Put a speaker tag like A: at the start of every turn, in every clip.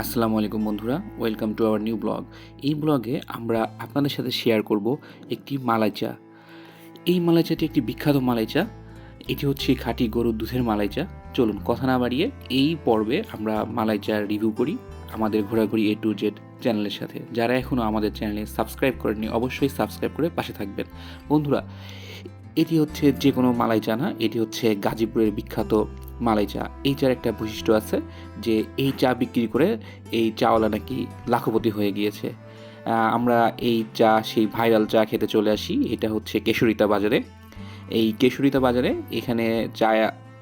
A: আসসালামু আলাইকুম বন্ধুরা, welcome to our new blog. এই ব্লগে আমরা আপনাদের সাথে শেয়ার করব একটি মালাই চা। এই মালাই চাটি একটি বিখ্যাত মালাই চা। এটি হচ্ছে খাঁটি গরুর দুধের মালাই চা। চলুন কথা না বাড়িয়ে এই পর্বে আমরা মালাই চা রিভিউ করি আমাদের ঘোরাঘুরি A to Z চ্যানেলের সাথে। যারা এখনও আমাদের চ্যানেলে সাবস্ক্রাইব করেননি অবশ্যই সাবস্ক্রাইব করে পাশে থাকবেন। বন্ধুরা, এটি হচ্ছে যে কোনো মালাই চা না, এটি হচ্ছে গাজীপুরের বিখ্যাত মালাই চা। এই চার একটা বৈশিষ্ট্য আছে যে এই চা বিক্রি করে এই চাওয়ালা নাকি লাখপতি হয়ে গিয়েছে। আমরা এই চা সেই ভাইরাল চা খেতে চলে আসি। এটা হচ্ছে কেশরিতা বাজারে। এই কেশরিতা বাজারে এখানে চা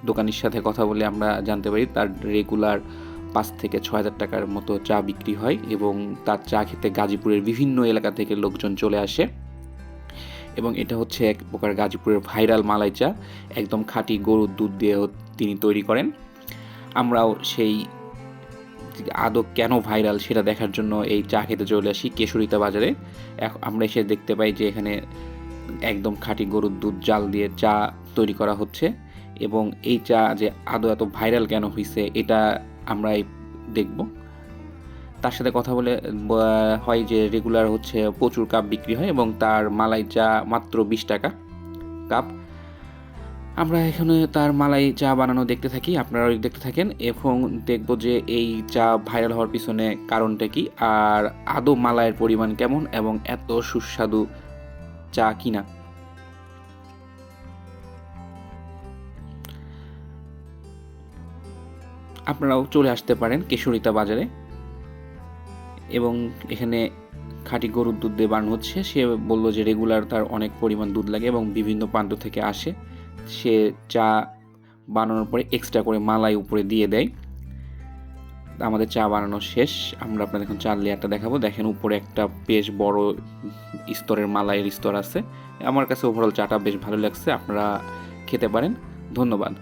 A: দোকানির সাথে কথা বলে আমরা জানতে পারি তার রেগুলার 5 থেকে 6 হাজার টাকার মতো চা বিক্রি হয় এবং তার চা খেতে গাজীপুরের বিভিন্ন এলাকা থেকে লোকজন চলে আসে। এবং এটা হচ্ছে এক প্রকার গাজীপুরের ভাইরাল মালাই চা, একদম খাঁটি গরুর দুধ দিয়ে তিনি তৈরি করেন। আমরাও সেই আদৌ কেন ভাইরাল সেটা দেখার জন্য এই চা খেতে চলে আসি কেশরিতা বাজারে। আমরা এসে দেখতে পাই যে এখানে একদম খাঁটি গরুর দুধ জাল দিয়ে চা তৈরি করা হচ্ছে এবং এই চা যে আদৌ এত ভাইরাল কেন হয়েছে এটা আমরা দেখব। তার সাথে কথা বলে হয় যে রেগুলার হচ্ছে প্রচুর কাপ বিক্রি হয় এবং তার মালাই চা মাত্র 20 টাকা কাপ। আমরা এখানে তার মালাই চা বানানো দেখতে থাকি, আপনারাও দেখতে থাকেন এবং দেখব যে এই চা ভাইরাল হওয়ার পিছনে কারণটা কি আর আদৌ মালাইয়ের পরিমাণ কেমন এবং এত সুস্বাদু চা কিনা। আপনারাও চলে আসতে পারেন কেশরিতা বাজারে এবং এখানে খাঁটি গরুর দুধ দিয়ে বানানো হচ্ছে। সে বলল যে রেগুলার তার অনেক পরিমাণ দুধ লাগে এবং বিভিন্ন প্রান্ত থেকে আসে। সে চা বানানোর পরে এক্সট্রা করে মালাই উপরে দিয়ে দেয়। আমাদের চা বানানো শেষ। আমরা আপনাদের এখন চার লেয়ারটা দেখাবো। দেখেন উপরে একটা বেশ বড় স্তরের মালাইয়ের স্তর আছে। আমার কাছে ওভারঅল চাটা বেশ ভালো লাগছে। আপনারা খেতে পারেন। ধন্যবাদ।